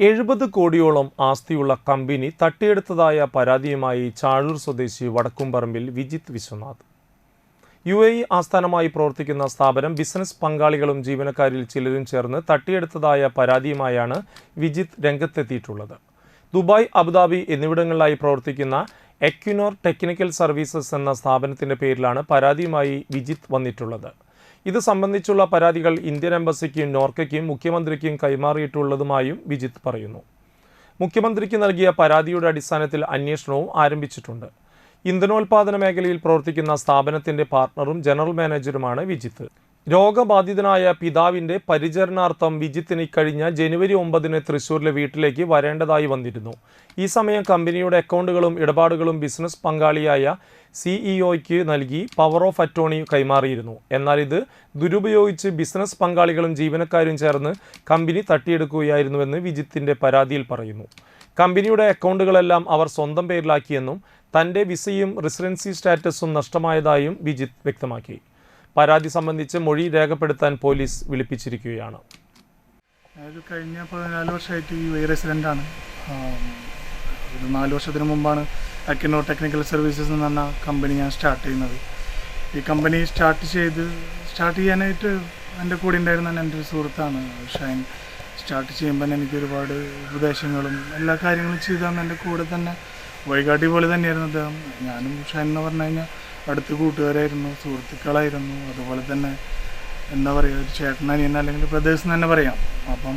70 കോടിയോളം ആസ്തിയുള്ള കമ്പനി തട്ടിയെടുത്തതായ പരാതിയുമായി ചാഴൂർ സ്വദേശി വടക്കുംപറമ്പിൽ വിജിത്ത് വിശ്വനാഥ്. UAE ആസ്ഥാനമായി പ്രവർത്തിക്കുന്ന സ്ഥാപനം ബിസിനസ് പങ്കാളികളും ജീവനക്കാരിൽ ചിലരും ചേർന്ന് തട്ടിയെടുത്തതായ പരാതിയുമായാണ് വിജിത്ത് രംഗത്തെത്തിയിട്ടുള്ളത്. ദുബായ്, അബുദാബി എന്നിവിടങ്ങളിലായി പ്രവർത്തിക്കുന്ന എക്വിനോർ ടെക്നിക്കൽ സർവീസസ് എന്ന സ്ഥാപനത്തിന്റെ പേരിലാണ് പരാതിയുമായി വിജിത്ത് വന്നിട്ടുള്ളത്. ഇത് സംബന്ധിച്ചുള്ള പരാതികൾ ഇന്ത്യൻ എംബസിക്കും നോർക്കയ്ക്കും മുഖ്യമന്ത്രിക്കും കൈമാറിയിട്ടുള്ളതുമായും വിജിത്ത് പറയുന്നു. മുഖ്യമന്ത്രിക്ക് നൽകിയ പരാതിയുടെ അടിസ്ഥാനത്തിൽ അന്വേഷണവും ആരംഭിച്ചിട്ടുണ്ട്. ഇന്ധനോൽപാദന മേഖലയിൽ പ്രവർത്തിക്കുന്ന സ്ഥാപനത്തിന്റെ പാർട്ണറും ജനറൽ മാനേജറുമാണ് വിജിത്ത്. രോഗബാധിതനായ പിതാവിന്റെ പരിചരണാർത്ഥം വിജിത്തിന് ഇക്കഴിഞ്ഞ ജനുവരി 9 തൃശൂരിലെ വീട്ടിലേക്ക് വരേണ്ടതായി വന്നിരുന്നു. ഈ സമയം കമ്പനിയുടെ അക്കൗണ്ടുകളും ഇടപാടുകളും ബിസിനസ് പങ്കാളിയായ CEO-യ്ക്ക് നൽകി പവർ ഓഫ് അറ്റോർണി കൈമാറിയിരുന്നു. എന്നാൽ ഇത് ദുരുപയോഗിച്ച് ബിസിനസ് പങ്കാളികളും ജീവനക്കാരും ചേർന്ന് കമ്പനി തട്ടിയെടുക്കുകയായിരുന്നുവെന്ന് വിജിത്തിന്റെ പരാതിയിൽ പറയുന്നു. കമ്പനിയുടെ അക്കൗണ്ടുകളെല്ലാം അവർ സ്വന്തം പേരിലാക്കിയെന്നും തന്റെ വിസയും റെസിഡൻസി സ്റ്റാറ്റസും നഷ്ടമായതായും വിജിത്ത് വ്യക്തമാക്കി. പരാതി സംബന്ധിച്ച് മൊഴി രേഖപ്പെടുത്താൻ പോലീസ് വിളിപ്പിച്ചിരിക്കുകയാണ്. കഴിഞ്ഞ 14 വർഷമായിട്ട് UAE റെസിഡൻ്റാണ്. ഒരു 4 വർഷത്തിന് മുമ്പാണ് എക്വിനോർ ടെക്നിക്കൽ സർവീസസ് എന്ന് പറഞ്ഞ കമ്പനി ഞാൻ സ്റ്റാർട്ട് ചെയ്യുന്നത്. ഈ കമ്പനി സ്റ്റാർട്ട് ചെയ്യാനായിട്ട് എൻ്റെ കൂടെ ഉണ്ടായിരുന്ന എൻ്റെ ഒരു സുഹൃത്താണ് ഷൈൻ. സ്റ്റാർട്ട് ചെയ്യുമ്പോൾ എനിക്ക് ഒരുപാട് ഉപദേശങ്ങളും എല്ലാ കാര്യങ്ങളും ചെയ്തു തന്ന എൻ്റെ കൂടെ തന്നെ വഴികാട്ടി പോലെ തന്നെയായിരുന്നു അദ്ദേഹം. ഞാനും ഷൈൻ എന്ന് പറഞ്ഞു കഴിഞ്ഞാൽ അടുത്ത് കൂട്ടുകാരായിരുന്നു, സുഹൃത്തുക്കളായിരുന്നു. അതുപോലെ തന്നെ എന്താ പറയുക, ഒരു ചേട്ടനനിയൻ അല്ലെങ്കിൽ ബ്രദേഴ്സ് എന്ന് തന്നെ പറയാം. അപ്പം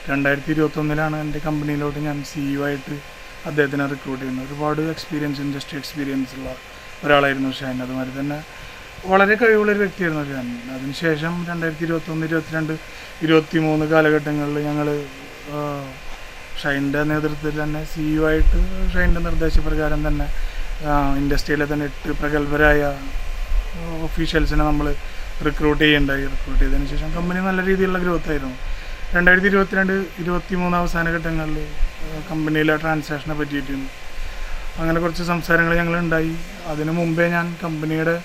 2021 എൻ്റെ കമ്പനിയിലോട്ട് ഞാൻ CEO ആയിട്ട് അദ്ദേഹത്തിനെ റിക്രൂട്ട് ചെയ്യുന്നത്. ഒരുപാട് ഇൻഡസ്ട്രി എക്സ്പീരിയൻസ് ഉള്ള ഒരാളായിരുന്നു ഷൈൻ. അതുമാതിരി തന്നെ വളരെ കഴിവുള്ളൊരു വ്യക്തിയായിരുന്നു ഷൈൻ. അതിനുശേഷം 2021, 22, 23 കാലഘട്ടങ്ങളിൽ ഞങ്ങൾ ഷൈൻ്റെ നേതൃത്വത്തിൽ തന്നെ CEO ആയിട്ട് ഷൈൻ്റെ നിർദ്ദേശപ്രകാരം തന്നെ ഇൻഡസ്ട്രിയിലെ തന്നെ 8 പ്രഗത്ഭരായ ഒഫീഷ്യൽസിനെ നമ്മൾ റിക്രൂട്ട് ചെയ്തതിന് ശേഷം കമ്പനി നല്ല രീതിയിലുള്ള ഗ്രോത്ത് ആയിരുന്നു. 2022, 23 അവസാന ഘട്ടങ്ങളിൽ കമ്പനിയിലെ ട്രാൻസാക്ഷനെ പറ്റിയിട്ടും അങ്ങനെ കുറച്ച് സംസാരങ്ങൾ ഞങ്ങളുണ്ടായി. അതിനു മുമ്പേ ഞാൻ കമ്പനിയുടെ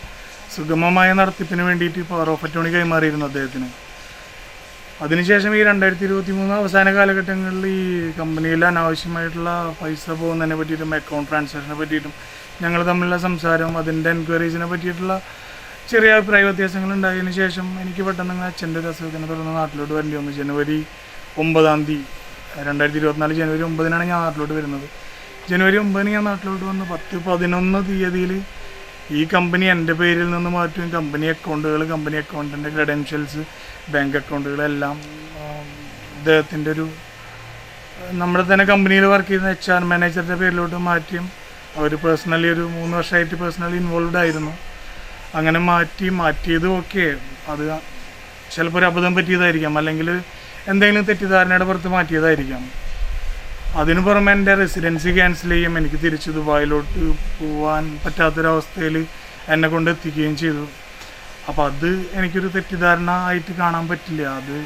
സുഗമമായ നടത്തിപ്പിന് വേണ്ടിയിട്ട് പവർ ഓഫ് അറ്റോർണി കൈമാറിയിരുന്നു അദ്ദേഹത്തിന്. അതിനുശേഷം ഈ 2023 അവസാന കാലഘട്ടങ്ങളിൽ ഈ കമ്പനിയിൽ അനാവശ്യമായിട്ടുള്ള പൈസ പോകുന്നതിനെ പറ്റിയിട്ടും അക്കൗണ്ട് ട്രാൻസാക്ഷനെ പറ്റിയിട്ടും ഞങ്ങൾ തമ്മിലുള്ള സംസാരം, അതിൻ്റെ എൻക്വയറീസിനെ പറ്റിയിട്ടുള്ള ചെറിയ അഭിപ്രായ വ്യത്യാസങ്ങൾ ഉണ്ടായതിനു ശേഷം എനിക്ക് പെട്ടെന്ന് അച്ഛൻ്റെ ഒരു അസുഖത്തിനെ തുടർന്ന് നാട്ടിലോട്ട് വരേണ്ടി വന്നു. ജനുവരി 9 2024 ജനുവരി 9 ഞാൻ നാട്ടിലോട്ട് വരുന്നത്. ജനുവരി 9 ഞാൻ നാട്ടിലോട്ട് വന്ന് 10-11 തീയതിയിൽ ഈ കമ്പനി എൻ്റെ പേരിൽ നിന്ന് മാറ്റുകയും കമ്പനി അക്കൗണ്ടിൻ്റെ ക്രെഡൻഷ്യൽസ്, ബാങ്ക് അക്കൗണ്ടുകളെല്ലാം അദ്ദേഹത്തിൻ്റെ നമ്മുടെ തന്നെ കമ്പനിയിൽ വർക്ക് ചെയ്യുന്ന HR മാനേജറുടെ പേരിലോട്ട് മാറ്റിയും അവർ പേഴ്സണലി ഒരു 3 വർഷമായിട്ട് പേഴ്സണലി ഇൻവോൾവ്ഡ് ആയിരുന്നു. അങ്ങനെ മാറ്റിയത് ഓക്കെ, അത് ചിലപ്പോൾ ഒരു അബദ്ധം പറ്റിയതായിരിക്കാം, അല്ലെങ്കിൽ എന്തെങ്കിലും തെറ്റിദ്ധാരണയുടെ പുറത്ത് മാറ്റിയതായിരിക്കാം. അതിനു പുറമെ എൻ്റെ റെസിഡൻസി ക്യാൻസൽ ചെയ്യും, എനിക്ക് തിരിച്ച് ദുബായിലോട്ട് പോകാൻ പറ്റാത്തൊരവസ്ഥയിൽ എന്നെ കൊണ്ട് എത്തിക്കുകയും ചെയ്തു. അപ്പോൾ അത് എനിക്കൊരു തെറ്റിദ്ധാരണ ആയിട്ട് കാണാൻ പറ്റില്ല. അത്